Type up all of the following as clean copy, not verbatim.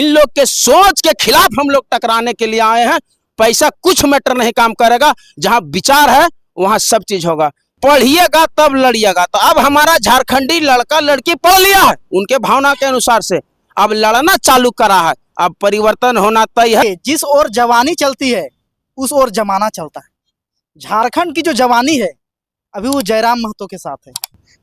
इन लोग के सोच के खिलाफ हम लोग टकराने के लिए आए हैं। पैसा कुछ मैटर नहीं काम करेगा, जहां विचार है वहां सब चीज होगा। पढ़िएगा तब लड़िएगा। तो अब हमारा झारखंडी लड़का लड़की पढ़ लिया है, उनके भावना के अनुसार से अब लड़ना चालू करा है। अब परिवर्तन होना तय है। जिस ओर जवानी चलती है उस ओर जमाना चलता है। झारखंड की जो जवानी है अभी वो जयराम महतो के साथ है।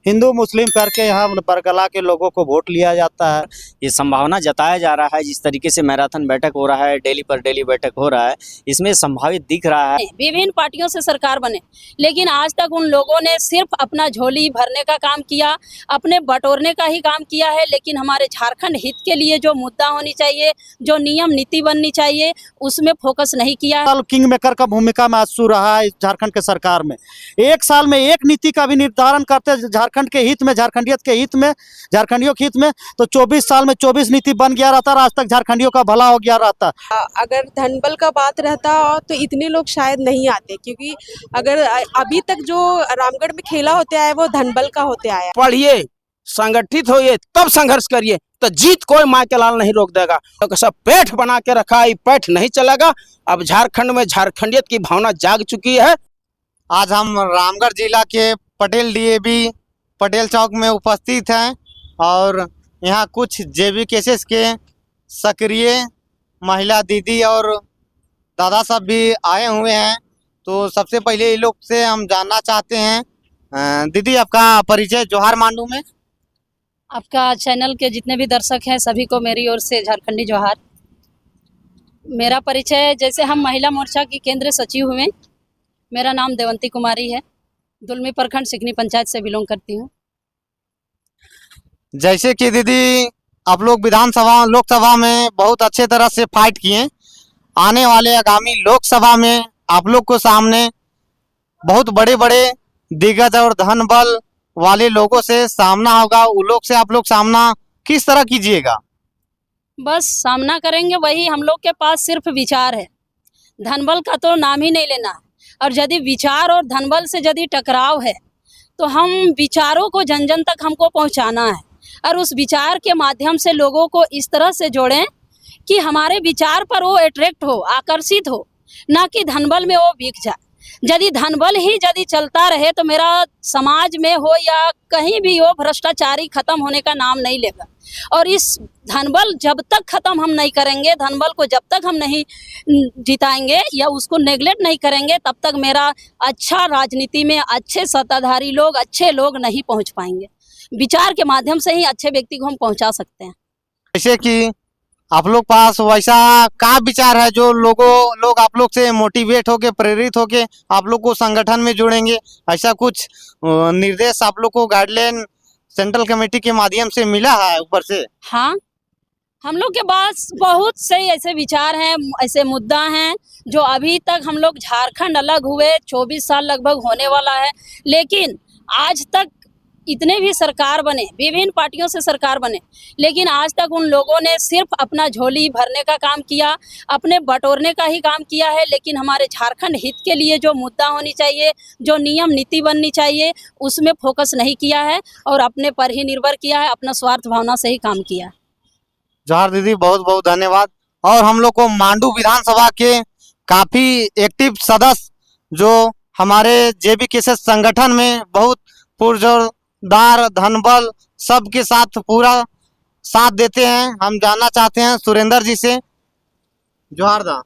हिंदू मुस्लिम करके यहाँ बरगला के लोगों को वोट लिया जाता है। ये संभावना जताया जा रहा है, जिस तरीके से मैराथन बैठक हो रहा है, डेली पर डेली बैठक हो रहा है, इसमें संभावित दिख रहा है। विभिन्न पार्टियों से सरकार बने, लेकिन आज तक उन लोगों ने सिर्फ अपना झोली भरने का काम किया, अपने बटोरने का ही काम किया है। लेकिन हमारे झारखंड हित के लिए जो मुद्दा होनी चाहिए, जो नियम नीति बननी चाहिए, उसमें फोकस नहीं किया है। किंग मेकर का भूमिका महसूस रहा है झारखंड के सरकार में। एक साल में एक नीति का भी निर्धारण करते झारखंड के हित में, झारखंडियत के हित में, झारखंडियों के हित में, तो 24 साल में 24 नीति बन गया रहता। आज तक झारखंडियों का भला हो गया रहता। अगर धनबल का बात रहता तो इतने लोग शायद नहीं आते, क्योंकि अगर अभी तक जो रामगढ़ में खेला होते आया वो धनबल का होते आया। पढ़िए, संगठित होइए, तब संघर्ष करिए, तो जीत कोई माँ के लाल नहीं रोक देगा। तो सब पेठ बना के रखा है, पेठ नहीं चलेगा। अब झारखंड में झारखंडियत की भावना जाग चुकी है। आज हम रामगढ़ जिला के पटेल डीएवी पटेल चौक में उपस्थित हैं और यहाँ कुछ जेबीकेएसएस के सक्रिय महिला दीदी और दादा सब भी आए हुए हैं। तो सबसे पहले ये लोग से हम जानना चाहते हैं, दीदी आपका परिचय। जोहार मांडू में आपका चैनल के जितने भी दर्शक हैं सभी को मेरी ओर से झारखंडी जोहार। मेरा परिचय, जैसे हम महिला मोर्चा की केंद्र सचिव हुए, मेरा नाम देवंती कुमारी है, दुलमी प्रखंड सिकनी पंचायत से बिलोंग करती हूँ। जैसे कि दीदी आप लोग विधानसभा लोकसभा में बहुत अच्छे तरह से फाइट किए, आने वाले आगामी लोकसभा में आप लोग को सामने बहुत बड़े बड़े दिग्गज और धन बल वाले लोगों से सामना होगा। उन लोग से आप लोग सामना किस तरह कीजिएगा? बस सामना करेंगे, वही हम लोग के पास सिर्फ विचार है, धनबल का तो नाम ही नहीं लेना है। और यदि विचार और धनबल से यदि टकराव है तो हम विचारों को जन जन तक हमको पहुंचाना है, और उस विचार के माध्यम से लोगों को इस तरह से जोड़ें कि हमारे विचार पर वो अट्रैक्ट हो, आकर्षित हो, ना कि धनबल में वो बिक जाए। यदि धनबल ही यदि चलता रहे तो मेरा समाज में हो या कहीं भी हो, भ्रष्टाचारी खत्म होने का नाम नहीं लेगा। और इस धनबल जब तक खत्म हम नहीं करेंगे, धनबल को जब तक हम नहीं जिताएंगे या उसको नेगलेक्ट नहीं करेंगे, तब तक मेरा अच्छा राजनीति में अच्छे सत्ताधारी लोग, अच्छे लोग नहीं पहुंच पाएंगे। विचार के माध्यम से ही अच्छे व्यक्ति को हम पहुंचा सकते हैं। जैसे कि आप लोग पास वैसा का विचार है जो लोग आप लोग से मोटिवेट होके, प्रेरित होके आप लोग को संगठन में जोड़ेंगे? ऐसा कुछ निर्देश आप लोग को गाइडलाइन सेंट्रल कमेटी के माध्यम से मिला है ऊपर से? हाँ, हम लोग के पास बहुत से ऐसे विचार हैं, ऐसे मुद्दा हैं जो अभी तक हम लोग, झारखंड अलग हुए 24 साल लगभग होने वाला है, लेकिन आज तक इतने भी सरकार बने, विभिन्न पार्टियों से सरकार बने, लेकिन आज तक उन लोगों ने सिर्फ अपना झोली भरने का काम किया, अपने बटोरने का ही काम किया है। लेकिन हमारे झारखंड हित के लिए जो मुद्दा होनी चाहिए, जो नियम नीति बननी चाहिए, उसमें फोकस नहीं किया है और अपने पर ही निर्भर किया है, अपना स्वार्थ भावना से ही काम किया। जोहार दीदी, बहुत बहुत धन्यवाद। और हम लोग को मांडू विधानसभा के काफी एक्टिव सदस्य जो हमारे जेबीकेएसएस संगठन में बहुत पुरजोरदार धनबल सबके साथ पूरा साथ देते हैं, हम जानना चाहते हैं सुरेंद्र जी से। जोहार दा।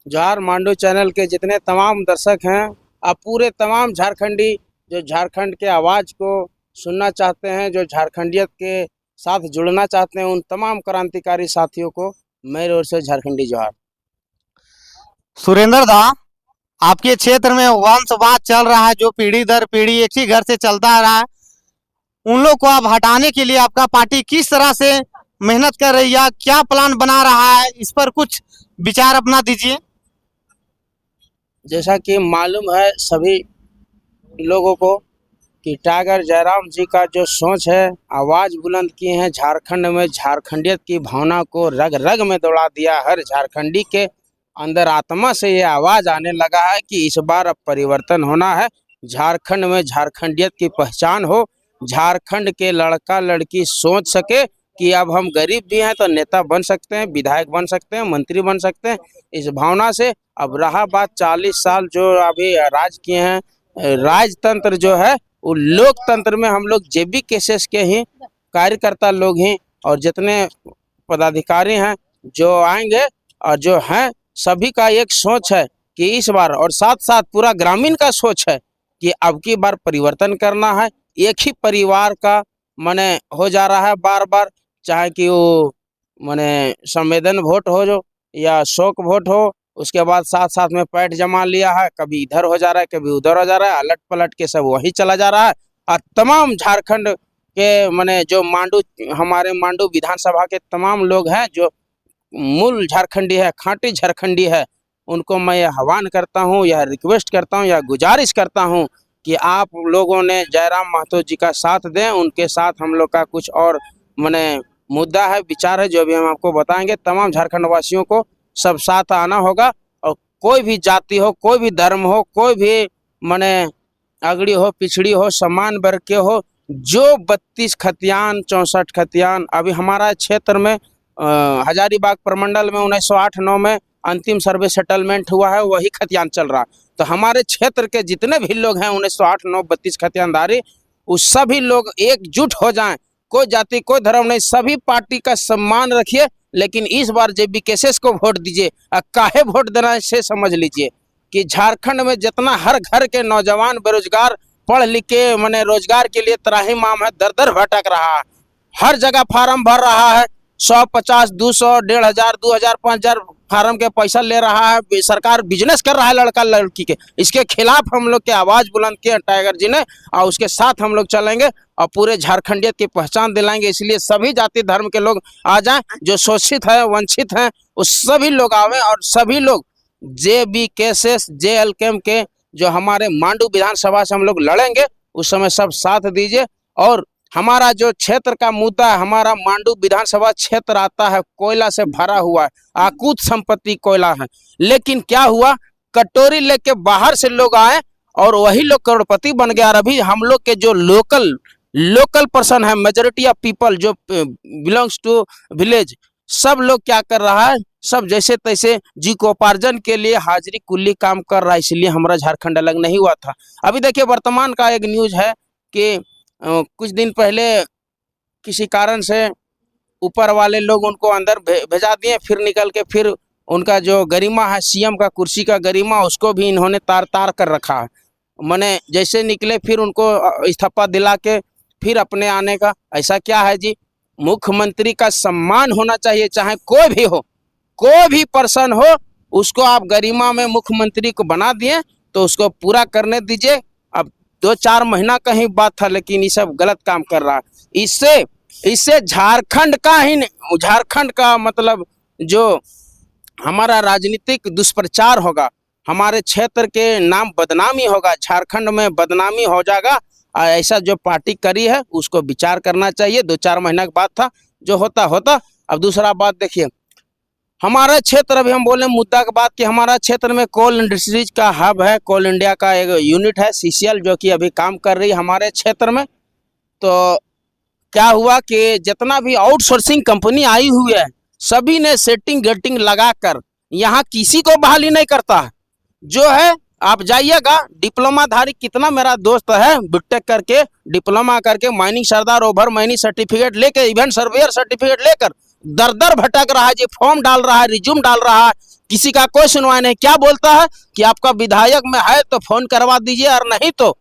जोहार मांडू चैनल के जितने तमाम दर्शक हैं, आप पूरे तमाम झारखंडी जो झारखंड के आवाज़ को सुनना चाहते हैं, जो झारखंडियत के साथ जुड़ना चाहते हैं, उन तमाम क्रांतिकारी साथियों को मेरी ओर से झारखंडी जोहार। सुरेंद्र दा, आपके क्षेत्र में वंशवाद चल रहा है जो पीढ़ी दर पीढ़ी एक ही घर से चलता आ रहा है, उन लोग को आप हटाने के लिए आपका पार्टी किस तरह से मेहनत कर रही है, क्या प्लान बना रहा है, इस पर कुछ विचार अपना दीजिए। जैसा कि मालूम है सभी लोगों को कि टाइगर जयराम जी का जो सोच है, आवाज़ बुलंद किए हैं, झारखंड में झारखंडियत की भावना को रग रग में दौड़ा दिया। हर झारखंडी के अंदर आत्मा से ये आवाज़ आने लगा है कि इस बार अब परिवर्तन होना है, झारखंड में झारखंडियत की पहचान हो, झारखंड के लड़का लड़की सोच सके, कि अब हम गरीब भी हैं तो नेता बन सकते हैं, विधायक बन सकते हैं, मंत्री बन सकते हैं, इस भावना से। अब रहा बात 40 साल जो अभी राज किए हैं, राजतंत्र जो है वो लोकतंत्र में हम लोग जेबी केसेस के ही कार्यकर्ता लोग हैं, और जितने पदाधिकारी हैं जो आएंगे और जो हैं, सभी का एक सोच है कि इस बार, और साथ साथ पूरा ग्रामीण का सोच है कि अब की बार परिवर्तन करना है। एक ही परिवार का माने हो जा रहा है बार बार, चाहे कि वो माने संवेदन वोट हो जो या शोक वोट हो, उसके बाद साथ साथ में पैठ जमा लिया है, कभी इधर हो जा रहा है कभी उधर हो जा रहा है, अलट पलट के सब वही चला जा रहा है। और तमाम झारखंड के माने जो मांडू, हमारे मांडू विधानसभा के तमाम लोग हैं जो मूल झारखंडी है, खांटी झारखंडी है, उनको मैं यह आह्वान करता हूँ, यह रिक्वेस्ट करता हूँ, यह गुजारिश करता हूँ कि आप लोगों ने जयराम महतो जी का साथ दें। उनके साथ हम लोग का कुछ और माने मुद्दा है, विचार है, जो भी हम आपको बताएंगे। तमाम झारखंड वासियों को सब साथ आना होगा, और कोई भी जाति हो, कोई भी धर्म हो, कोई भी माने अगड़ी हो, पिछड़ी हो, समान वर्ग के हो, जो 32 खतियान 64 खतियान अभी हमारा क्षेत्र में हजारीबाग प्रमंडल में 1908-9 में अंतिम सर्वे सेटलमेंट हुआ है, वही खतियान चल रहा। तो हमारे क्षेत्र के जितने भी लोग हैं 1908-9 32 खतियानदारी, उस सभी लोग एकजुट हो जाएं, कोई जाति कोई धर्म नहीं, सभी पार्टी का सम्मान रखिए, लेकिन इस बार जेबी केसेस को वोट दीजिए। काहे वोट देना है से समझ लीजिए कि झारखंड में जितना हर घर के नौजवान बेरोजगार पढ़ लिख के मैंने रोजगार के लिए त्राहिमाम है, दर दर भटक रहा है, हर जगह फार्म भर रहा है, 100, 50, 200, 1500, 2000, 5000 फार्म के पैसा ले रहा है। सरकार बिजनेस कर रहा है लड़का लड़की के। इसके खिलाफ हम लोग के आवाज बुलंद किया टाइगर जी ने, और उसके साथ हम लोग चलेंगे और पूरे झारखंडियत की पहचान दिलाएंगे। इसलिए सभी जाति धर्म के लोग आ जाएं, जो शोषित है, वंचित हैं, उस सभी लोग आवे, और सभी लोग जेबी केसेस JLKM के जो हमारे मांडू विधानसभा से हम लोग लड़ेंगे, उस समय सब साथ दीजिए। और हमारा जो क्षेत्र का मुद्दा है, हमारा मांडू विधानसभा क्षेत्र आता है कोयला से भरा हुआ है, आकूत संपत्ति कोयला है। लेकिन क्या हुआ, कटोरी लेके बाहर से लोग आए और वही लोग करोड़पति बन गया। और अभी हम लोग के जो लोकल पर्सन है, मेजोरिटी ऑफ पीपल जो बिलोंग्स टू विलेज, सब लोग क्या कर रहा है, सब जैसे तैसे जीविकोपार्जन के लिए हाजिरी कुल्ली काम कर रहा है। इसलिए हमारा झारखंड अलग नहीं हुआ था। अभी देखिए वर्तमान का एक न्यूज है कि कुछ दिन पहले किसी कारण से ऊपर वाले लोग उनको अंदर भेजा दिए, फिर निकल के फिर उनका जो गरिमा है, CM का कुर्सी का गरिमा, उसको भी इन्होंने तार कर रखा है। मैंने जैसे निकले फिर उनको इस्तीफा दिला के फिर अपने आने का। ऐसा क्या है जी, मुख्यमंत्री का सम्मान होना चाहिए, चाहे कोई भी हो, कोई भी पर्सन हो, उसको आप गरिमा में मुख्यमंत्री को बना दिए तो उसको पूरा करने दीजिए। अब 2-4 महीना का ही बात था, लेकिन ये सब गलत काम कर रहा है। इससे झारखंड का मतलब जो हमारा राजनीतिक दुष्प्रचार होगा, हमारे क्षेत्र के नाम बदनामी होगा, झारखंड में बदनामी हो जाएगा। ऐसा जो पार्टी करी है उसको विचार करना चाहिए। 2-4 महीना की बात था, जो होता। अब दूसरा बात देखिए, हमारा क्षेत्र, अभी हम बोले मुद्दा की बात कि हमारा क्षेत्र में कोल इंडस्ट्रीज का हब है, कोल इंडिया का एक यूनिट है CCL, जो कि अभी काम कर रही है हमारे क्षेत्र में। तो क्या हुआ कि जितना भी आउटसोर्सिंग कंपनी आई हुई है, सभी ने सेटिंग गेटिंग लगाकर यहाँ किसी को बहाली नहीं करता है। जो है आप जाइएगा, डिप्लोमाधारी कितना मेरा दोस्त है, बीटेक करके डिप्लोमा करके माइनिंग सरदार ओवर माइनिंग सर्टिफिकेट लेकर, इवेंट सर्वेयर सर्टिफिकेट लेकर दर भटक रहा है जी, फॉर्म डाल रहा है, रिज्यूम डाल रहा है, किसी का कोई सुनवाई नहीं। क्या बोलता है कि आपका विधायक में है तो फोन करवा दीजिए, और नहीं तो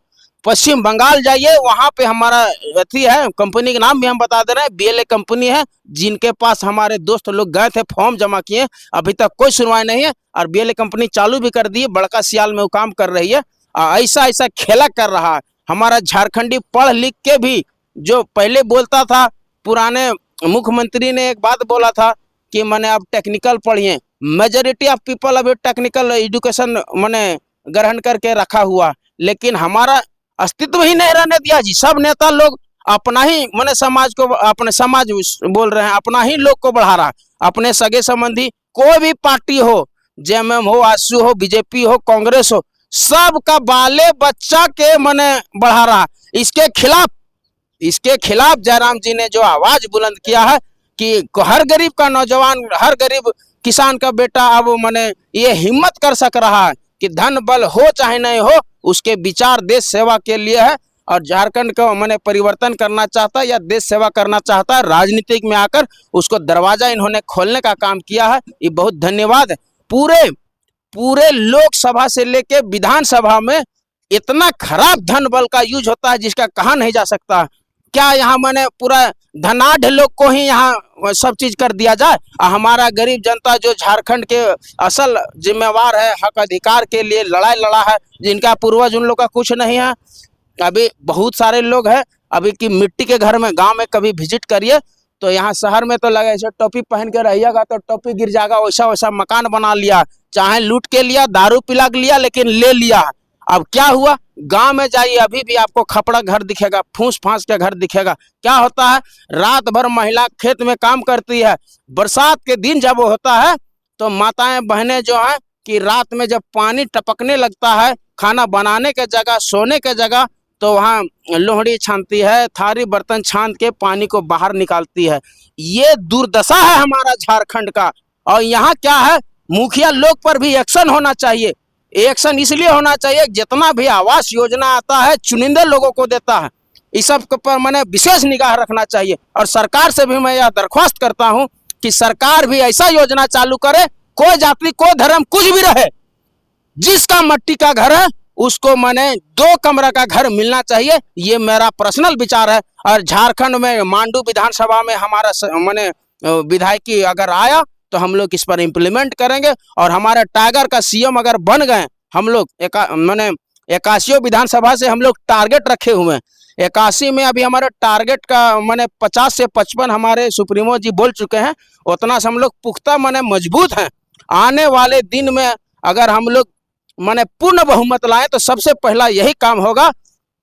पश्चिम बंगाल जाइए, वहां पे हमारा अथी है, कंपनी का नाम भी हम बता दे रहे हैं, BLA कंपनी है, जिनके पास हमारे दोस्त लोग गए थे, फॉर्म जमा किए, अभी तक कोई सुनवाई नहीं है, और BLA कंपनी चालू भी कर दी है, बड़का सियाल में वो काम कर रही है। ऐसा खेला कर रहा है। हमारा झारखंडी पढ़ लिख के भी, जो पहले बोलता था, पुराने मुख्यमंत्री ने एक बात बोला था कि मैंने अब टेक्निकल पढ़िए, मेजोरिटी ऑफ पीपल अभी टेक्निकल एजुकेशन मैंने ग्रहण करके रखा हुआ, लेकिन हमारा अस्तित्व ही नहीं रहने दिया जी। सब नेता लोग अपना ही मैंने समाज को, अपने समाज बोल रहे हैं, अपना ही लोग को बढ़ा रहा है, अपने सगे संबंधी, कोई भी पार्टी हो, JMM हो, ASU हो, BJP हो, कांग्रेस हो, सबका बाले बच्चा के मैंने बढ़ा रहा। इसके खिलाफ जयराम जी ने जो आवाज बुलंद किया है, कि हर गरीब का नौजवान, हर गरीब किसान का बेटा अब माने ये हिम्मत कर सक रहा है कि धन बल हो चाहे नहीं हो, उसके विचार देश सेवा के लिए है और झारखंड को माने परिवर्तन करना चाहता है या देश सेवा करना चाहता है। राजनीतिक में आकर उसको दरवाजा इन्होंने खोलने का काम किया है, ये बहुत धन्यवाद है। पूरे लोकसभा से लेके विधानसभा में इतना खराब धन बल का यूज होता है जिसका कहा नहीं जा सकता। क्या यहाँ मैंने पूरा धनाढ़ लोग को ही यहाँ सब चीज कर दिया जाए और हमारा गरीब जनता जो झारखंड के असल जिम्मेवार है, हक अधिकार के लिए लड़ाई लड़ा है, जिनका पूर्वज उन लोग का कुछ नहीं है। अभी बहुत सारे लोग हैं अभी की मिट्टी के घर में, गांव में कभी विजिट करिए तो यहाँ शहर में तो लगे ऐसे टोपी पहन के रहिएगा तो टोपी गिर जाएगा, वैसा वैसा मकान बना लिया, चाहे लूट के लिया, दारू पिला के लिया, लेकिन ले लिया। अब क्या हुआ, गांव में जाइए अभी भी आपको खपड़ा घर दिखेगा, फूस फांस का घर दिखेगा। क्या होता है, रात भर महिला खेत में काम करती है, बरसात के दिन जब वो होता है तो माताएं बहनें जो है कि रात में जब पानी टपकने लगता है, खाना बनाने के जगह, सोने के जगह, तो वहाँ लोहड़ी छानती है, थारी बर्तन छान के पानी को बाहर निकालती है। ये दुर्दशा है हमारा झारखंड का। और यहाँ क्या है, मुखिया लोग पर भी एक्शन होना चाहिए। एक्शन इसलिए होना चाहिए, जितना भी आवास योजना आता है चुनिंदे लोगों को देता है, इस सब पर मैंने विशेष निगाह रखना चाहिए। और सरकार से भी मैं यह दरख्वास्त करता हूं कि सरकार भी ऐसा योजना चालू करे, कोई जाति कोई धर्म कुछ भी रहे, जिसका मट्टी का घर है उसको मैंने 2 कमरा का घर मिलना चाहिए। ये मेरा पर्सनल विचार है। और झारखंड में मांडू विधानसभा में हमारा मैंने विधायकी अगर आया तो हम लोग इस पर इम्प्लीमेंट करेंगे। और हमारे टाइगर का सीएम अगर बन गए, हम लोग मैंने 81 विधानसभा से हम लोग टारगेट रखे हुए हैं। 81 में अभी हमारे टारगेट का मैंने 50 से 55 हमारे सुप्रीमो जी बोल चुके हैं, उतना से हम लोग पुख्ता मैंने मजबूत हैं। आने वाले दिन में अगर हम लोग मैंने पूर्ण बहुमत लाए तो सबसे पहला यही काम होगा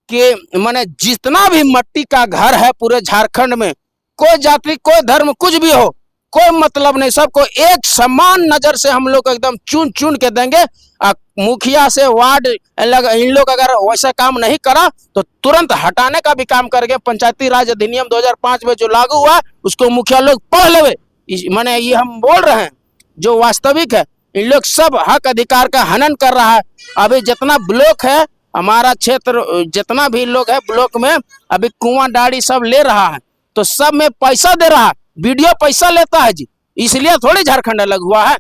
कि मैंने जितना भी मट्टी का घर है पूरे झारखंड में, कोई जाति कोई धर्म कुछ भी हो, कोई मतलब नहीं, सबको एक समान नजर से हम लोग एकदम चुन चुन के देंगे। मुखिया से वार्ड इन लोग अगर वैसा काम नहीं करा तो तुरंत हटाने का भी काम करेंगे। पंचायती राज अधिनियम 2005 में जो लागू हुआ उसको मुखिया लोग पढ़ लेवे। मैंने ये हम बोल रहे हैं जो वास्तविक है, इन लोग सब हक अधिकार का हनन कर रहा है। अभी जितना ब्लॉक है हमारा क्षेत्र, जितना भी लोग है ब्लॉक में, अभी कुआं डाड़ी सब ले रहा है, तो सब में पैसा दे रहा है, वीडियो पैसा लेता है जी। इसलिए थोड़ी झारखंड अलग हुआ है।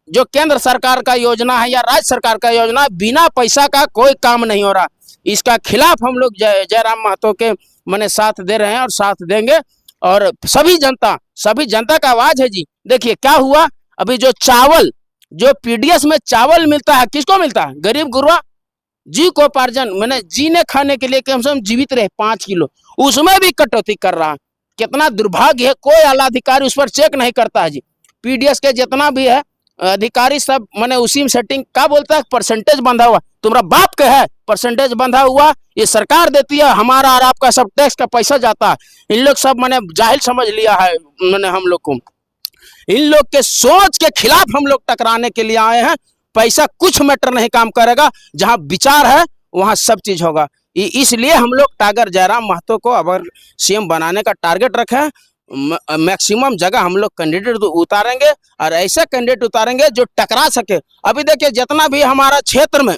जो केंद्र सरकार का योजना है या राज्य सरकार का योजना, बिना पैसा का कोई काम नहीं हो रहा। इसका खिलाफ हम लोग जयराम महतो के मैंने साथ दे रहे हैं और साथ देंगे। और सभी जनता का आवाज है जी। देखिए क्या हुआ, अभी जो चावल, जो पीडीएस में चावल मिलता है, किसको मिलता है, गरीब गुरबा जी को उपार्जन मैंने जीने खाने के लिए कम से कम जीवित रहे 5 किलो, उसमें भी कटौती कर रहा है। कितना दुर्भाग्य है, कोई आला अधिकारी उस पर चेक नहीं करता है जी। पीडीएस के जितना भी है अधिकारी सब मैंने उसी में सेटिंग का बोलता है, परसेंटेज बंधा हुआ, तुम्हारा बाप के है परसेंटेज बंधा हुआ, ये सरकार देती है, हमारा और आपका सब टैक्स का पैसा जाता है। इन लोग सब मैंने जाहिल समझ लिया है, मैंने हम लोग को इन लोग के सोच के खिलाफ हम लोग टकराने के लिए आए हैं। पैसा कुछ मैटर नहीं काम करेगा, जहां विचार है वहां सब चीज होगा। इसलिए हम लोग टाइगर जयराम महतो को अगर सीएम बनाने का टारगेट रखे हैं, मैक्सिमम जगह हम लोग कैंडिडेट उतारेंगे और ऐसे कैंडिडेट उतारेंगे जो टकरा सके। अभी देखिए जितना भी हमारा क्षेत्र में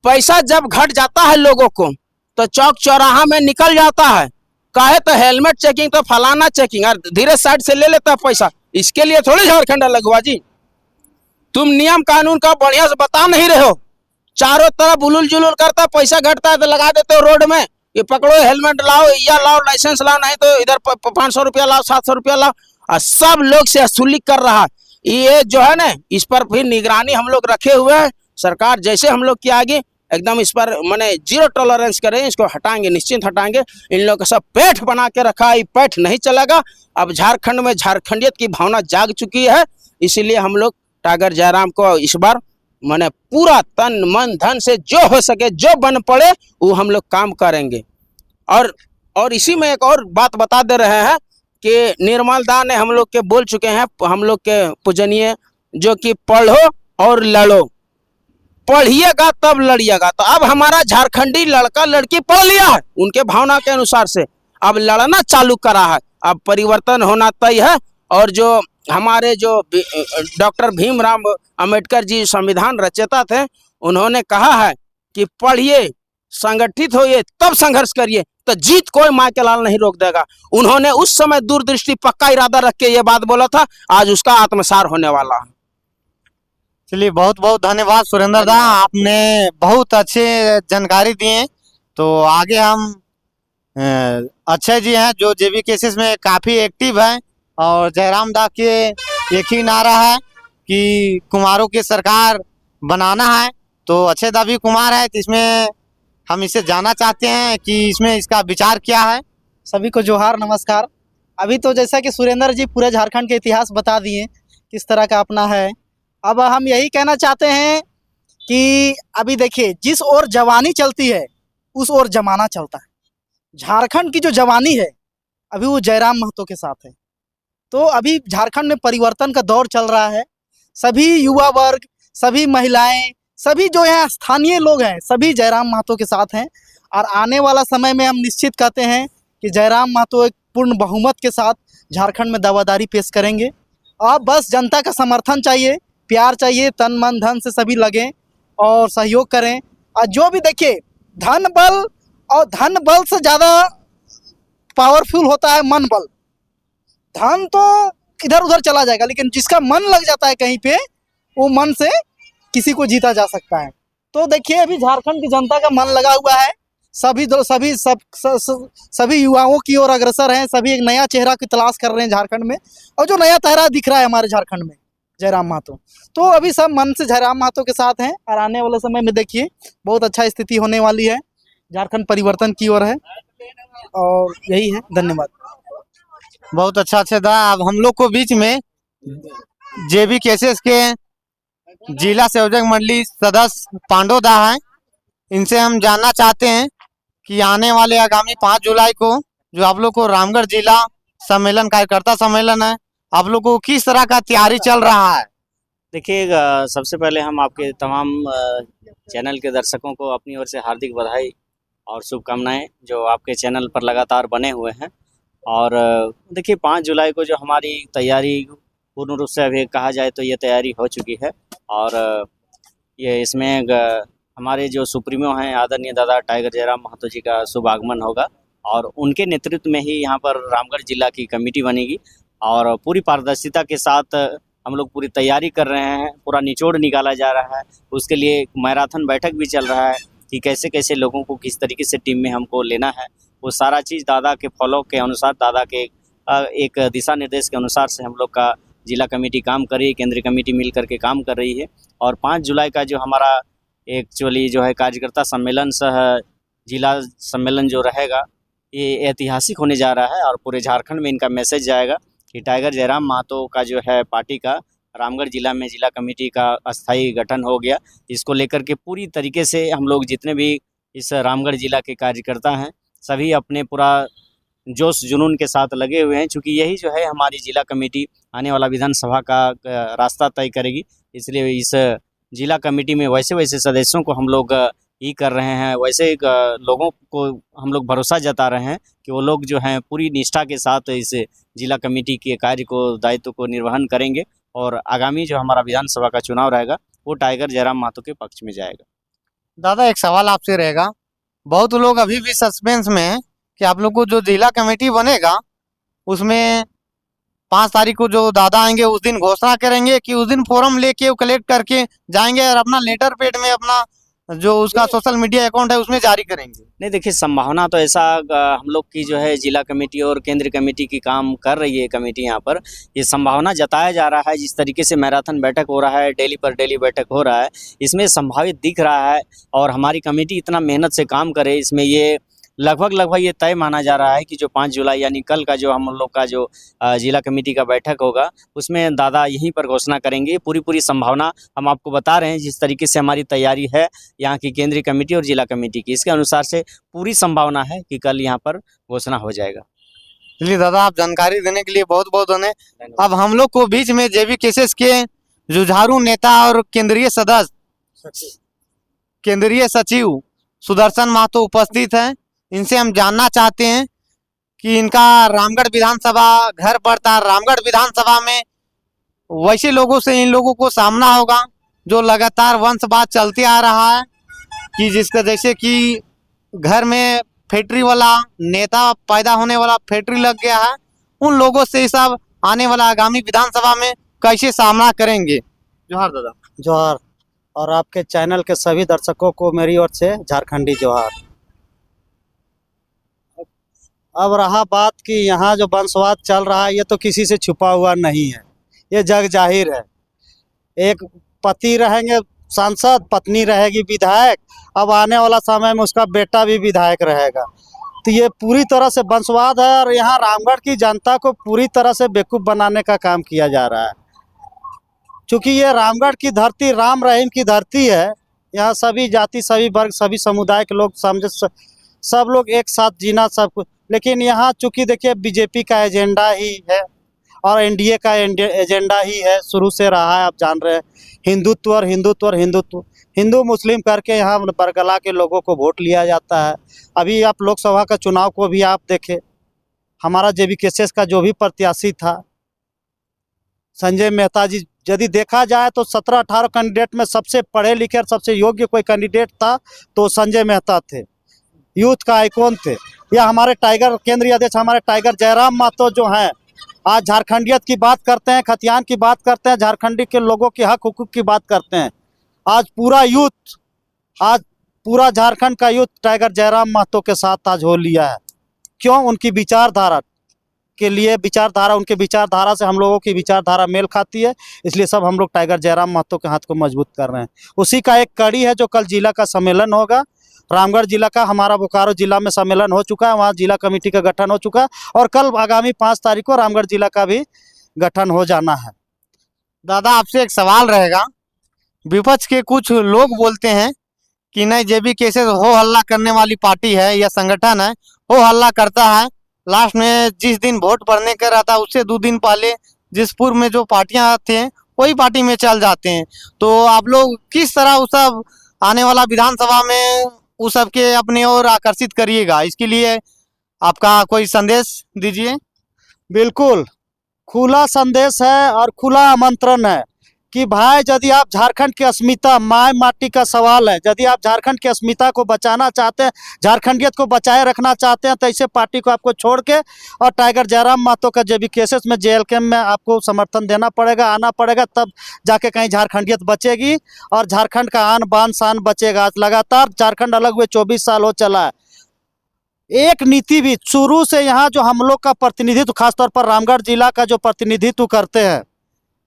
पैसा जब घट जाता है लोगों को तो चौक चौराहा में निकल जाता है, काहे तो हेलमेट चेकिंग तो फलाना चेकिंग, और धीरे साइड से ले लेता है पैसा। इसके लिए थोड़ी झारखंड अलग हुआ जी। तुम नियम कानून का बढ़िया से बता नहीं रहे हो, चारों तरफ उलूल जुलूल करता, पैसा घटता है तो लगा देते हो रोड में, ये पकड़ो हेलमेट लाओ, या लाओ लाइसेंस लाओ, नहीं तो इधर 500 रुपया लाओ, 700 रुपया लाओ, और सब लोग से वसूली कर रहा। ये जो है ना, इस पर फिर निगरानी हम लोग रखे हुए हैं। सरकार जैसे हम लोग की आगे एकदम इस पर मैंने 0 टॉलरेंस करें, इसको हटाएंगे, निश्चिंत हटाएंगे। इन लोग का सब पैठ बना के रखा है, पैठ नहीं चलेगा। अब झारखंड में झारखंडियत की भावना जाग चुकी है, इसीलिए हम लोग टाइगर जयराम को इस बार मैंने पूरा तन मन धन से जो हो सके, जो बन पड़े वो हम लोग काम करेंगे। और इसी में एक और बात बता दे रहे हैं कि निर्मल दा ने हम लोग के बोल चुके हैं, हम लोग के पूजनीय, जो कि पढ़ो और लड़ो, पढ़िएगा तब लड़िएगा। तो अब हमारा झारखंडी लड़का लड़की पढ़ लिया है, उनके भावना के अनुसार से अब लड़ना चालू करा है। अब परिवर्तन होना तय है। और जो हमारे जो डॉक्टर भीमराव अंबेडकर जी संविधान रचयिता थे, उन्होंने कहा है कि पढ़िए, संगठित होइए, तब संघर्ष करिए, तो जीत कोई माँ के लाल नहीं रोक देगा। उन्होंने उस समय दूरदृष्टि, पक्का इरादा रख के ये बात बोला था। आज उसका आत्मसार होने वाला है। चलिए, बहुत बहुत धन्यवाद सुरेंद्र दा, आपने बहुत अच्छे जानकारी दिए। तो आगे हम अक्षय जी हैं जो जेबी केसेस में काफ़ी एक्टिव हैं, और जयराम दा के एक ही नारा है कि कुमारों की सरकार बनाना है। तो अक्षय दा भी कुमार है, तो इसमें हम इसे जानना चाहते हैं कि इसमें इसका विचार क्या है। सभी को जोहार, नमस्कार। अभी तो जैसा कि सुरेंद्र जी पूरे झारखंड के इतिहास बता दिए किस तरह का अपना है। अब हम यही कहना चाहते हैं कि अभी देखिए, जिस ओर जवानी चलती है उस ओर जमाना चलता है। झारखंड की जो जवानी है अभी वो जयराम महतो के साथ है। तो अभी झारखंड में परिवर्तन का दौर चल रहा है। सभी युवा वर्ग, सभी महिलाएं, सभी जो यहाँ स्थानीय लोग हैं, सभी जयराम महतो के साथ हैं। और आने वाला समय में हम निश्चित कहते हैं कि जयराम महतो एक पूर्ण बहुमत के साथ झारखंड में दावादारी पेश करेंगे। अब बस जनता का समर्थन चाहिए, प्यार चाहिए, तन मन धन से सभी लगें और सहयोग करें। और जो भी देखिए, धन बल और धन बल से ज़्यादा पावरफुल होता है मन बल। धन तो इधर उधर चला जाएगा, लेकिन जिसका मन लग जाता है कहीं पे, वो मन से किसी को जीता जा सकता है। तो देखिए, अभी झारखंड की जनता का मन लगा हुआ है। सभी युवाओं की ओर अग्रसर हैं। सभी एक नया चेहरा की तलाश कर रहे हैं झारखंड में। और जो नया चेहरा दिख रहा है हमारे झारखंड में, जयराम महतो, तो अभी सब मन से जयराम महतो के साथ हैं। और आने वाले समय में देखिए बहुत अच्छा स्थिति होने वाली है। झारखंड परिवर्तन की ओर है, और यही है। धन्यवाद। बहुत अच्छा था। अब हम लोग को बीच में जेबी केसेस के जिला संयोजक मंडली सदस्य पांडो दा हैं। इनसे हम जानना चाहते हैं कि आने वाले आगामी 5 जुलाई को जो आप लोग को रामगढ़ जिला सम्मेलन, कार्यकर्ता सम्मेलन है, आप लोग को किस तरह का तैयारी चल रहा है। देखिए, सबसे पहले हम आपके तमाम चैनल के दर्शकों को अपनी ओर से हार्दिक बधाई और शुभकामनाएं, जो आपके चैनल पर लगातार बने हुए हैं। और देखिए, 5 जुलाई को जो हमारी तैयारी पूर्ण रूप से अभी कहा जाए तो ये तैयारी हो चुकी है। और ये इसमें हमारे जो सुप्रीमो हैं आदरणीय दादा टाइगर जयराम महतो जी का शुभ आगमन होगा, और उनके नेतृत्व में ही यहाँ पर रामगढ़ जिला की कमेटी बनेगी। और पूरी पारदर्शिता के साथ हम लोग पूरी तैयारी कर रहे हैं, पूरा निचोड़ निकाला जा रहा है। उसके लिए एक मैराथन बैठक भी चल रहा है कि कैसे कैसे लोगों को किस तरीके से टीम में हमको लेना है। वो सारा चीज़ दादा के फॉलो के अनुसार, दादा के एक दिशा निर्देश के अनुसार से हम लोग का जिला कमेटी काम कर रही है, केंद्रीय कमेटी मिल करके काम कर रही है। और 5 जुलाई का जो हमारा एक्चुअली जो है कार्यकर्ता सम्मेलन सह जिला सम्मेलन जो रहेगा, ये ऐतिहासिक होने जा रहा है। और पूरे झारखंड में इनका मैसेज जाएगा कि टाइगर जयराम महतो का जो है पार्टी का रामगढ़ जिला में जिला कमेटी का अस्थायी गठन हो गया। इसको लेकर के पूरी तरीके से हम लोग जितने भी इस रामगढ़ जिला के कार्यकर्ता हैं, सभी अपने पूरा जोश जुनून के साथ लगे हुए हैं, क्योंकि यही जो है हमारी जिला कमेटी आने वाला विधानसभा का रास्ता तय करेगी। इसलिए इस जिला कमेटी में वैसे वैसे सदस्यों को हम लोग ही कर रहे हैं, वैसे लोगों को हम लोग भरोसा जता रहे हैं कि वो लोग जो हैं पूरी निष्ठा के साथ इस जिला कमेटी के कार्य को, दायित्व को निर्वहन करेंगे। और आगामी जो हमारा विधानसभा का चुनाव रहेगा वो टाइगर जयराम महतो के पक्ष में जाएगा। दादा, एक सवाल आपसे रहेगा। बहुत लोग अभी भी सस्पेंस में हैं कि आप लोग को जो जिला कमेटी बनेगा उसमें 5 तारीख को जो दादा आएंगे उस दिन घोषणा करेंगे, कि उस दिन फॉर्म लेके वो कलेक्ट करके जाएंगे और अपना लेटर पैड में अपना जो उसका सोशल मीडिया अकाउंट है उसमें जारी करेंगे। नहीं, देखिए, संभावना तो ऐसा हम लोग की जो है जिला कमेटी और केंद्रीय कमेटी की काम कर रही है कमेटी यहाँ पर, ये संभावना जताया जा रहा है। जिस तरीके से मैराथन बैठक हो रहा है, डेली पर डेली बैठक हो रहा है, इसमें संभावित दिख रहा है। और हमारी कमेटी इतना मेहनत से काम करे, इसमें ये लगभग ये तय माना जा रहा है कि जो 5 जुलाई यानी कल का जो हम लोग का जो जिला कमेटी का बैठक होगा, उसमें दादा यहीं पर घोषणा करेंगे। पूरी संभावना हम आपको बता रहे हैं, जिस तरीके से हमारी तैयारी है यहाँ की केंद्रीय कमेटी और जिला कमेटी की, इसके अनुसार से पूरी संभावना है कि कल यहाँ पर घोषणा हो जाएगा। चलिए दादा, आप जानकारी देने के लिए बहुत बहुत धन्यवाद। अब हम लोग को बीच में जेबी केसेस के जुझारू नेता और केंद्रीय सचिव सुदर्शन महतो उपस्थित हैं। इनसे हम जानना चाहते हैं कि इनका रामगढ़ विधानसभा घर पड़ता है। रामगढ़ विधानसभा में वैसे लोगों से इन लोगों को सामना होगा जो लगातार वंशवाद चलते आ रहा है, कि जिसका जैसे कि घर में फैक्ट्री वाला नेता पैदा होने वाला फैक्ट्री लग गया है, उन लोगों से सब आने वाला आगामी विधानसभा में कैसे सामना करेंगे। जोहार दादा। जोहार। और आपके चैनल के सभी दर्शकों को मेरी ओर से झारखंडी जोहार। अब रहा बात कि यहाँ जो वंशवाद चल रहा है ये तो किसी से छुपा हुआ नहीं है, ये जग जाहिर है। एक पति रहेंगे सांसद, पत्नी रहेगी विधायक, अब आने वाला समय में उसका बेटा भी विधायक रहेगा। तो ये पूरी तरह से वंशवाद है और यहाँ रामगढ़ की जनता को पूरी तरह से बेवकूफ़ बनाने का काम किया जा रहा है। क्योंकि ये रामगढ़ की धरती राम रहीम की धरती है, यहाँ सभी जाति, सभी वर्ग, सभी समुदाय के लोग समझ सब लोग एक साथ जीना सब कुछ। लेकिन यहाँ चूँकि देखिए बीजेपी का एजेंडा ही है और एनडीए का एजेंडा ही है, शुरू से रहा है, आप जान रहे हैं। हिंदुत्व और हिंदुत्व और हिंदुत्व, हिंदू मुस्लिम करके यहाँ बरगला के लोगों को वोट लिया जाता है। अभी आप लोकसभा का चुनाव को भी आप देखें, हमारा JBKSS का जो भी प्रत्याशी था संजय मेहता जी, यदि देखा जाए तो 17-18 कैंडिडेट में सबसे पढ़े लिखे और सबसे योग्य कोई कैंडिडेट था तो संजय मेहता थे, यूथ का आइकॉन थे। या हमारे टाइगर केंद्रीय अध्यक्ष हमारे टाइगर जयराम महतो जो हैं, आज झारखंडियत की बात करते हैं, खतियान की बात करते हैं, झारखंडी के लोगों के हक हुकूक की बात करते हैं। आज पूरा यूथ, आज पूरा झारखंड का यूथ टाइगर जयराम महतो के साथ आज हो लिया है। क्यों? उनकी विचारधारा के लिए, विचारधारा, उनके विचारधारा से हम लोगों की विचारधारा मेल खाती है, इसलिए सब हम लोग टाइगर जयराम महतो के हाथ को मजबूत कर रहे हैं। उसी का एक कड़ी है जो कल जिला का सम्मेलन होगा। रामगढ़ जिला का हमारा बोकारो जिला में सम्मेलन हो चुका है, वहाँ जिला कमेटी का गठन हो चुका है और कल आगामी 5 तारीख को रामगढ़ जिला का भी गठन हो जाना है। दादा आपसे एक सवाल रहेगा, विपक्ष के कुछ लोग बोलते हैं कि नहीं JBKSS हो हल्ला करने वाली पार्टी है या संगठन है, हो हल्ला करता है, लास्ट में जिस दिन वोट पड़ने का रहता है उससे 2 दिन पहले जिस पूर्व में जो पार्टियां थे वही पार्टी में चल जाते हैं। तो आप लोग किस तरह उस सब आने वाला विधानसभा में उस सब के अपने ओर आकर्षित करिएगा, इसके लिए आपका कोई संदेश दीजिए। बिल्कुल खुला संदेश है और खुला आमंत्रण है कि भाई यदि आप झारखंड की अस्मिता, माय माटी का सवाल है, यदि आप झारखंड की अस्मिता को बचाना चाहते हैं, झारखंडियत को बचाए रखना चाहते हैं, तो ऐसे पार्टी को आपको छोड़ के और टाइगर जयराम महतो का JBKSS में JLK में आपको समर्थन देना पड़ेगा, आना पड़ेगा, तब जाके कहीं झारखंडियत बचेगी और झारखंड का आन बान शान बचेगा। आज लगातार झारखंड अलग हुए 24 साल हो चला है, एक नीति भी शुरू से यहाँ जो हम लोग का प्रतिनिधित्व, खासतौर पर रामगढ़ जिला का जो प्रतिनिधित्व करते हैं,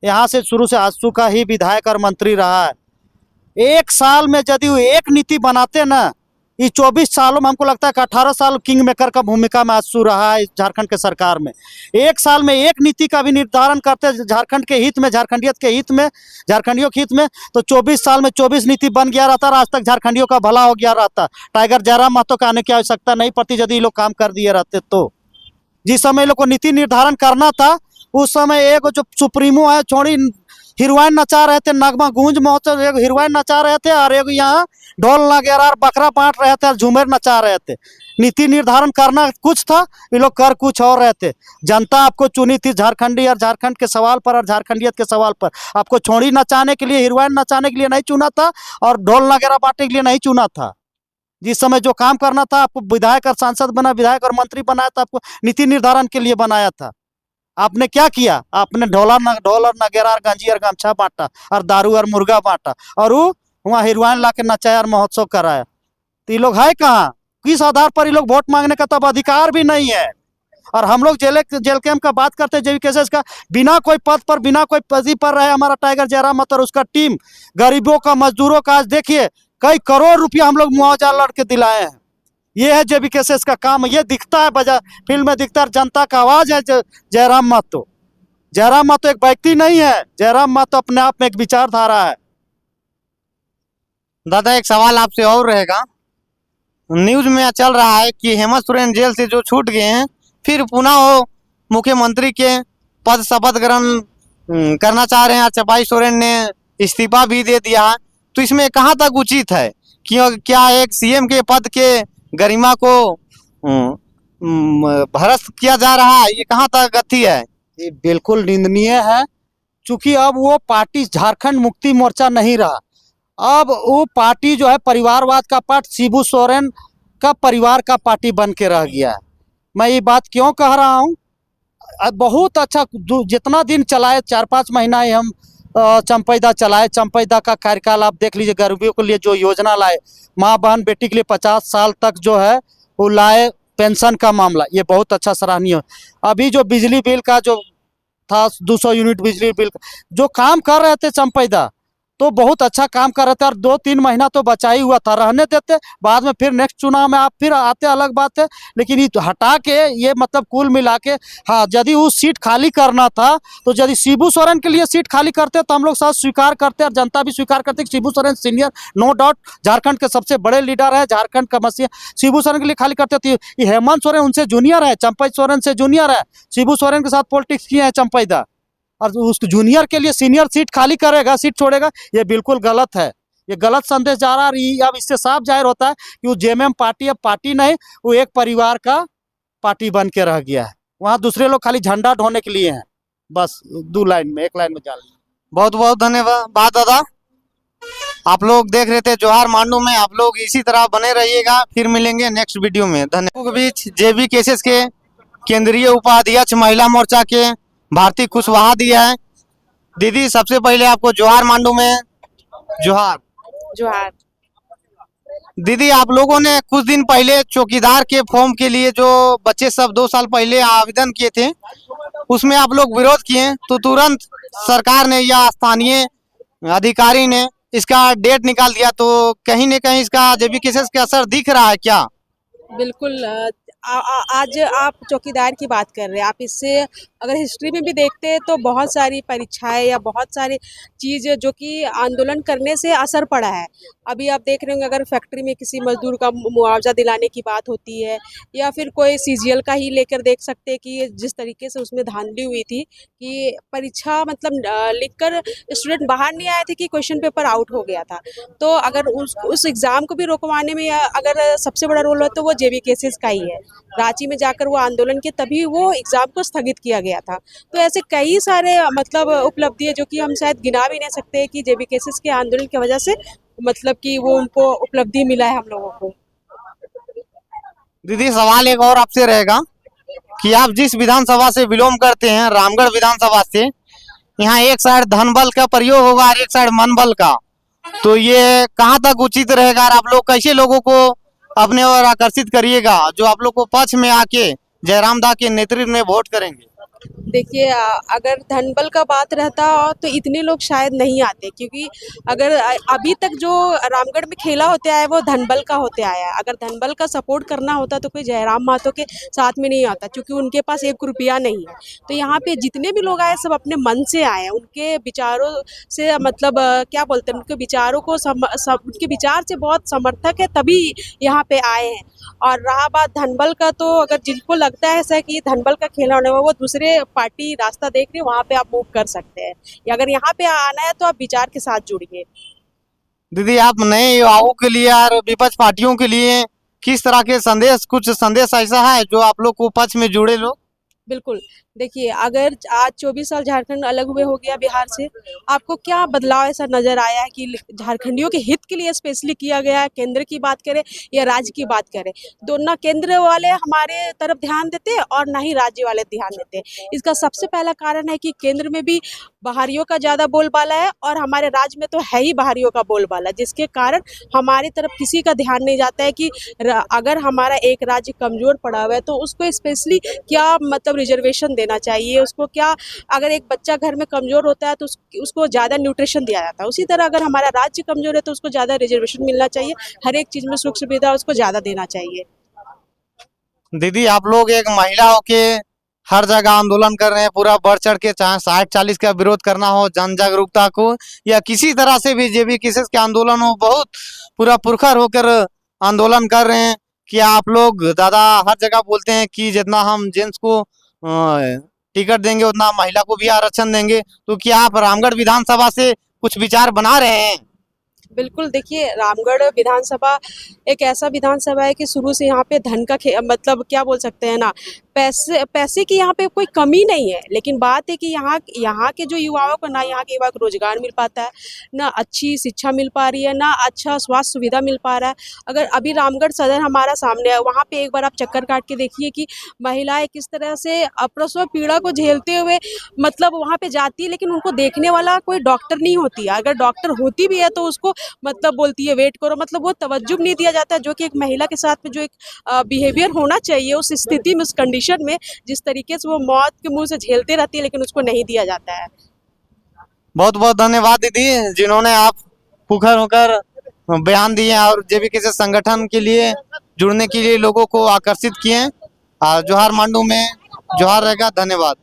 यहाँ से शुरू से आजसू का ही विधायक और मंत्री रहा है। एक साल में यदि वो एक नीति बनाते ना, ये 24 सालों में हमको लगता है कि 18 साल किंग मेकर का भूमिका में आजसू रहा है झारखंड के सरकार में। एक साल में एक नीति का भी निर्धारण करते झारखंड के हित में, झारखंडियत के हित में, झारखंडियों के हित में, तो 24 साल में 24 नीति बन गया रहता और आज तक झारखंडियों का भला हो गया रहता। टाइगर जयराम महतो का आने की आवश्यकता नहीं पड़ती यदि ये लोग काम कर दिए रहते तो। जिस समय लोग को नीति निर्धारण करना था उस समय एक जो सुप्रीमो है छोड़ी हीरोइन नचा रहे थे, नगमा गूंज महोत्सव एक हीरोइन नचा रहे थे और एक यहाँ ढोल नगेरा और बकरा बांट रहे थे और झूमर नचा रहे थे। नीति निर्धारण करना कुछ था, ये लोग कर कुछ और रहे थे। जनता आपको चुनी थी झारखंडी और झारखंड के सवाल पर और झारखंडियत के सवाल पर, आपको छोड़ी नचाने के लिए, हीरोइन नचाने के लिए नहीं चुना था और ढोल नगेरा बांटने के लिए नहीं चुना था। जिस समय जो काम करना था, आपको विधायक और सांसद बना, विधायक और मंत्री बनाया था, आपको नीति निर्धारण के लिए बनाया था। आपने क्या किया? आपने ढोल और नगेरा और गंजी और गमछा बांटा और दारू और मुर्गा बांटा और वो वहाँ हीरोइन ला के नचाया और महोत्सव कराया। तो ये लोग है कहाँ? किस आधार पर ये लोग वोट मांगने का तब अधिकार भी नहीं है। और हम लोग JLK का बात करते हैं, JBKSS का, बिना कोई पद पर, बिना कोई पदी पर रहे हमारा टाइगर जयराम महतो और उसका टीम गरीबों का, मजदूरों का, आज देखिए कई करोड़ रुपया हम लोग मुआवजा लड़ के दिलाए हैं। ये है JBKSS का काम, ये दिखता है बाजार फील्ड में, दिखता है, जनता का आवाज है जयराम महतो। जयराम महतो एक व्यक्ति नहीं है, जयराम महतो अपने आप में एक विचारधारा है। दादा एक सवाल आपसे और रहेगा, न्यूज में चल रहा है कि हेमंत सोरेन जेल से जो छूट गए हैं फिर पुनः वो मुख्यमंत्री के पद शपथ ग्रहण करना चाह रहे हैं और चपाई सोरेन ने इस्तीफा भी दे दिया है, तो इसमें कहाँ तक उचित है? क्यों क्या एक CM के पद के गरिमा को भ्रष्ट किया जा रहा है, ये कहाँ तक गति है? ये बिल्कुल निंदनीय है, क्योंकि अब वो पार्टी झारखंड मुक्ति मोर्चा नहीं रहा। अब वो पार्टी जो है परिवारवाद का पार्टी, शिबू सोरेन का परिवार का पार्टी बन के रह गया है। मैं ये बात क्यों कह रहा हूँ, बहुत अच्छा जितना दिन चलाए, 4-5 महीना ही हम चंपैदा चलाए। चंपैदा का कार्यकाल आप देख लीजिए, गरीबियों के लिए जो योजना लाए, माँ बहन बेटी के लिए 50 साल तक जो है वो लाए, पेंशन का मामला, ये बहुत अच्छा सराहनीय है। अभी जो बिजली बिल का जो था 200 यूनिट बिजली बिल जो काम कर रहे थे चंपैदा, तो बहुत अच्छा काम कर रहे थे, और 2-3 महीना तो बचा ही हुआ था, रहने देते, बाद में फिर नेक्स्ट चुनाव में आप फिर आते, अलग बात है। लेकिन ये हटा के ये मतलब कुल मिला के, हाँ, यदि वो सीट खाली करना था तो यदि शिबू सोरेन के लिए सीट खाली करते तो हम लोग साथ स्वीकार करते, और जनता भी स्वीकार करते कि Shibu Soren senior, no doubt Jharkhand के सबसे बड़े लीडर है, झारखंड का मसीहा। शिबू सोरेन के लिए खाली करते थे। ये हेमंत सोरेन उनसे जूनियर है, चंपई सोरेन से जूनियर है, शिबू सोरेन के साथ पॉलिटिक्स किए हैं चंपैदा, और उस जूनियर के लिए सीनियर सीट खाली करेगा, सीट छोड़ेगा, ये बिल्कुल गलत है। ये गलत संदेश जा रहा है। अब इससे साफ जाहिर होता है कि वो जेएमएम पार्टी अब पार्टी नहीं, वो एक परिवार का पार्टी बन के रह गया है। वहाँ दूसरे लोग खाली झंडा ढोने के लिए हैं, बस 2 लाइन में, 1 लाइन में जा। बहुत बहुत धन्यवाद दादा। आप लोग देख रहे थे जोहार मांडू में, आप लोग इसी तरह बने रहिएगा, फिर मिलेंगे नेक्स्ट वीडियो में। धन्यवाद। के बीच जेबी केसेस के केंद्रीय उपाध्यक्ष महिला मोर्चा के भारती कुशवाहा दिया है। दीदी सबसे पहले आपको जोहार मांडू में जोहार। जोहार। दीदी आप लोगों ने कुछ दिन पहले चौकीदार के फॉर्म के लिए जो बच्चे सब 2 साल पहले आवेदन किए थे, उसमें आप लोग विरोध किए, तो तुरंत सरकार ने या स्थानीय अधिकारी ने इसका डेट निकाल दिया, तो कहीं न कहीं इसका जेबी केसेस का असर दिख रहा है क्या? बिल्कुल। आज आप चौकीदार की बात कर रहे हैं, आप इससे अगर हिस्ट्री में भी देखते हैं तो बहुत सारी परीक्षाएं या बहुत सारी चीज़ जो कि आंदोलन करने से असर पड़ा है। अभी आप देख रहे होंगे, अगर फैक्ट्री में किसी मजदूर का मुआवजा दिलाने की बात होती है, या फिर कोई सीजीएल का ही लेकर देख सकते हैं कि जिस तरीके से उसमें धांधली हुई थी कि परीक्षा मतलब लिखकर स्टूडेंट बाहर नहीं आए थे कि क्वेश्चन पेपर आउट हो गया था। तो अगर उस एग्ज़ाम को भी रुकवाने में अगर सबसे बड़ा रोल है तो वो जेबी केसेस का ही है। रांची में जाकर वो आंदोलन के तभी वो एग्ज़ाम को स्थगित किया गया था। तो ऐसे कई सारे मतलब उपलब्धि है जो कि हम शायद गिना भी नहीं सकते कि जेबी केसेस के आंदोलन की वजह से मतलब कि वो उनको उपलब्धि मिला है हम लोगों को। दीदी सवाल एक और आपसे रहेगा कि आप जिस विधानसभा से बिलोंग करते हैं, रामगढ़ विधानसभा से, यहाँ एक साइड धन बल का प्रयोग होगा और एक साइड मन बल का, तो ये कहाँ तक उचित रहेगा और आप लोग कैसे लोगों को अपने ओर आकर्षित करिएगा जो आप लोग को पक्ष में आके जयराम दा के नेतृत्व में वोट करेंगे? देखिए, अगर धनबल का बात रहता तो इतने लोग शायद नहीं आते, क्योंकि अगर अभी तक जो रामगढ़ में खेला होते आया है वो धनबल का होते आया है। अगर धनबल का सपोर्ट करना होता तो कोई जयराम महतो के साथ में नहीं आता, क्योंकि उनके पास 1 रुपया नहीं है। तो यहाँ पे जितने भी लोग आए सब अपने मन से आए हैं, उनके विचारों से मतलब क्या बोलते हैं, उनके विचारों को उनके विचार से बहुत समर्थक है तभी यहाँ पे आए हैं। और रहा बात धनबल का, तो अगर जिनको लगता है ऐसा कि धनबल का खेला होने में वो दूसरे पार्टी रास्ता देख रही है, वहाँ पे आप मूव कर सकते हैं, या अगर यहाँ पे आना है तो आप विचार के साथ जुड़िए। दीदी आप नए युवाओं के लिए और विपक्ष पार्टियों के लिए किस तरह के संदेश, कुछ संदेश ऐसा है जो आप लोग को पक्ष में जुड़े लोग? बिल्कुल। देखिए, अगर आज 24 साल झारखंड अलग हुए हो गया बिहार से, आपको क्या बदलाव ऐसा नज़र आया है कि झारखंडियों के हित के लिए स्पेशली किया गया है? केंद्र की बात करें या राज्य की बात करें, दोनों केंद्र वाले हमारे तरफ ध्यान देते हैं और ना ही राज्य वाले ध्यान देते हैं। इसका सबसे पहला कारण है कि केंद्र में भी बाहरियों का ज़्यादा बोलबाला है और हमारे राज्य में तो है ही बाहरियों का बोलबाला, जिसके कारण हमारी तरफ किसी का ध्यान नहीं जाता है कि अगर हमारा एक राज्य कमज़ोर पड़ा हुआ है तो उसको स्पेशली क्या मतलब रिजर्वेशन देना चाहिए, उसको क्या, अगर एक बच्चा घर में कमज़ोर होता है तो उसको ज़्यादा न्यूट्रिशन दिया जाता है, उसी तरह अगर हमारा राज्य कमज़ोर है तो उसको ज़्यादा रिजर्वेशन मिलना चाहिए, हर एक चीज़ में सुख सुविधा उसको ज़्यादा देना चाहिए। दीदी आप लोग एक महिला होके हर जगह आंदोलन कर रहे हैं, पूरा बढ़ चढ़ के, चाहे 60-40 का विरोध करना हो, जन जागरूकता को या किसी तरह से भी जेबी केसेस के आंदोलन हो, बहुत पूरा पुरखर होकर आंदोलन कर रहे हैं। कि आप लोग दादा हर जगह बोलते हैं कि जितना हम जेंट्स को टिकट देंगे उतना महिला को भी आरक्षण देंगे, तो क्या आप रामगढ़ विधानसभा से कुछ विचार बना रहे हैं? बिल्कुल, देखिए रामगढ़ विधानसभा एक ऐसा विधानसभा है कि शुरू से यहाँ पे धन का मतलब क्या बोल सकते हैं ना, पैसे पैसे की यहाँ पे कोई कमी नहीं है, लेकिन बात है कि यहाँ के जो युवाओं को ना यहाँ के युवा को रोजगार मिल पाता है, ना अच्छी शिक्षा मिल पा रही है, ना अच्छा स्वास्थ्य सुविधा मिल पा रहा है। अगर अभी रामगढ़ सदर हमारा सामने है, वहाँ पे एक बार आप चक्कर काट के देखिए कि महिलाएं किस तरह से प्रसव पीड़ा को झेलते हुए मतलब वहाँ पे जाती है, लेकिन उनको देखने वाला कोई डॉक्टर नहीं होती है। अगर डॉक्टर होती भी है तो उसको मतलब बोलती है वेट करो, मतलब वो तवज्जो नहीं दिया जाता है, जो कि एक महिला के साथ में जो एक बिहेवियर होना चाहिए उस स्थिति में, उस कंडीशन में, जिस तरीके से वो मौत के मुंह से झेलते रहती है, लेकिन उसको नहीं दिया जाता है। बहुत बहुत धन्यवाद दीदी, जिन्होंने आप पुखर होकर बयान दिए और जेबीके से संगठन के लिए जुड़ने के लिए लोगों को आकर्षित किए। जोहार मांडू में जोहार रहेगा। धन्यवाद।